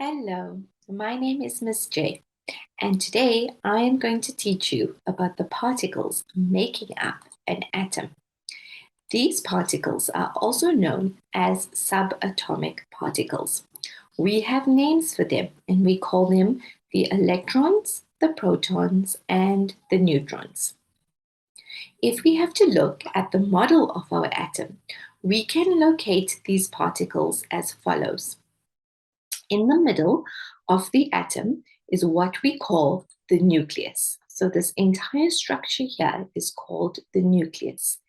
Hello, my name is Miss J, and today I am going to teach you about the particles making up an atom. These particles are also known as subatomic particles. We have names for them, and we call them the electrons, the protons, and the neutrons. If we have to look at the model of our atom, we can locate these particles as follows. In the middle of the atom is what we call the nucleus. So this entire structure here is called the nucleus.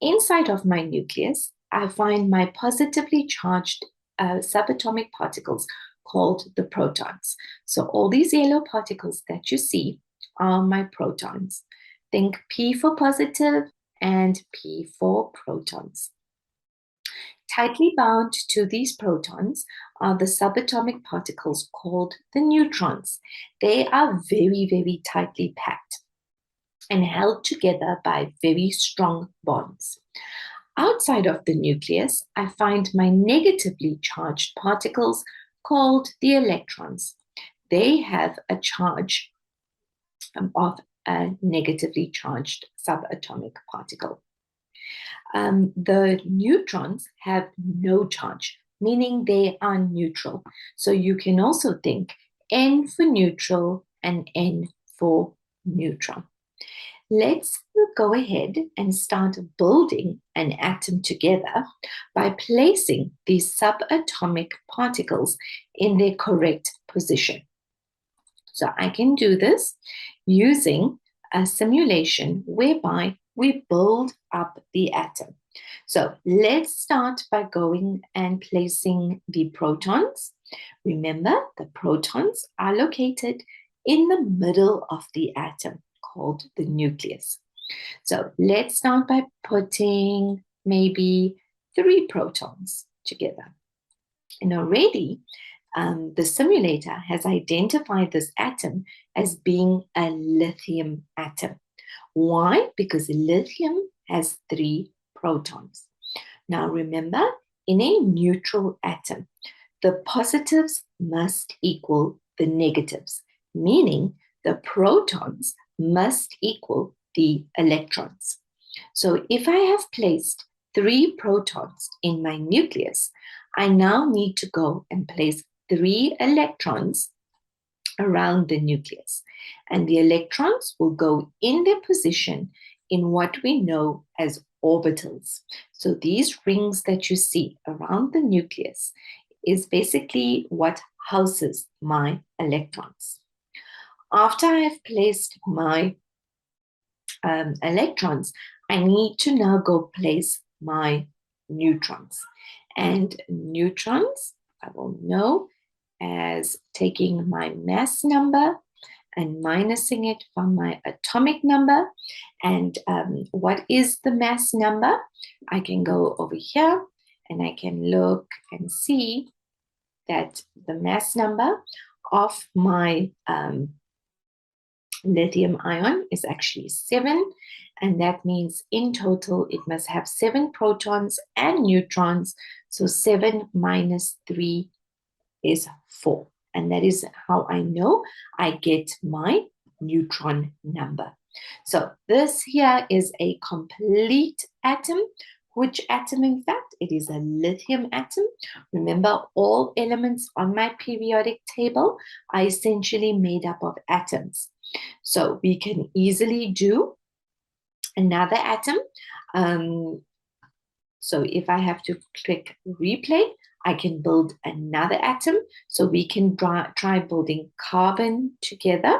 Inside of my nucleus, I find my positively charged subatomic particles called the protons. So all these yellow particles that you see are my protons. Think P for positive and P for protons. Tightly bound to these protons are the subatomic particles called the neutrons. They are very, very tightly packed and held together by very strong bonds. Outside of the nucleus, I find my negatively charged particles called the electrons. They have a charge of a negatively charged subatomic particle. The neutrons have no charge, meaning they are neutral. So you can also think N for neutral and N for neutron. Let's go ahead and start building an atom together by placing these subatomic particles in their correct position. So I can do this using a simulation whereby we build up the atom. So let's start by going and placing the protons. Remember, the protons are located in the middle of the atom called the nucleus. So let's start by putting maybe 3 protons together. And already the simulator has identified this atom as being a lithium atom. Why? Because lithium has 3 protons. Now remember, in a neutral atom, the positives must equal the negatives, meaning the protons must equal the electrons. So if I have placed 3 protons in my nucleus, I now need to go and place 3 electrons around the nucleus. And the electrons will go in their position in what we know as orbitals. So these rings that you see around the nucleus is basically what houses my electrons. After I've placed my electrons, I need to now go place my neutrons. And neutrons, I will know as taking my mass number and minusing it from my atomic number. And what is the mass number? I can go over here and I can look and see that the mass number of my lithium ion is actually 7. And that means in total, it must have 7 protons and neutrons. So 7 minus 3 is 4. And that is how I know I get my neutron number. So this here is a complete atom. Which atom, in fact? It is a lithium atom. Remember, all elements on my periodic table are essentially made up of atoms. So we can easily do another atom. So if I have to click replay, I can build another atom. So we can try building carbon together.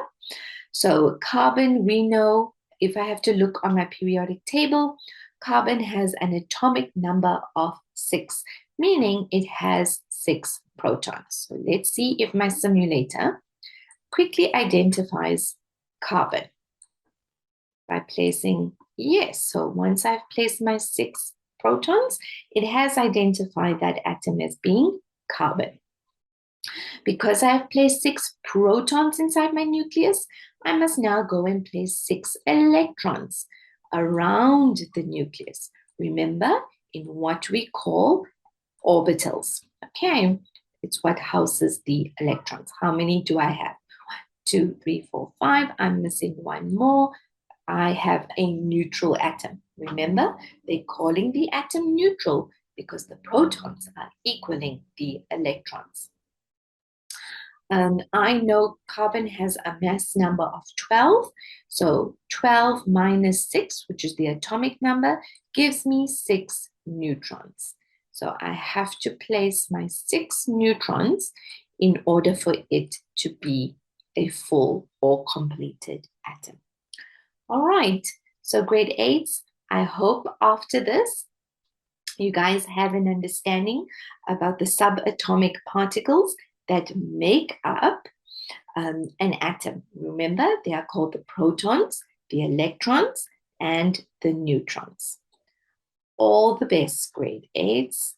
So carbon, we know, if I have to look on my periodic table, carbon has an atomic number of 6, meaning it has 6 protons. So let's see if my simulator quickly identifies carbon by placing yes. So once I've placed my 6 protons, it has identified that atom as being carbon. Because I have placed 6 protons inside my nucleus, I must now go and place 6 electrons around the nucleus. Remember, in what we call orbitals. Okay, It's what houses the electrons. How many do I have? 2, 3, 4, 5. I'm missing one more. I have a neutral atom. Remember, they're calling the atom neutral because the protons are equaling the electrons. I know carbon has a mass number of 12. So 12 minus 6, which is the atomic number, gives me 6 neutrons. So I have to place my 6 neutrons in order for it to be a full or completed atom. All right, so grade 8s, I hope after this you guys have an understanding about the subatomic particles that make up an atom. Remember, they are called the protons, the electrons, and the neutrons. All the best, grade 8s.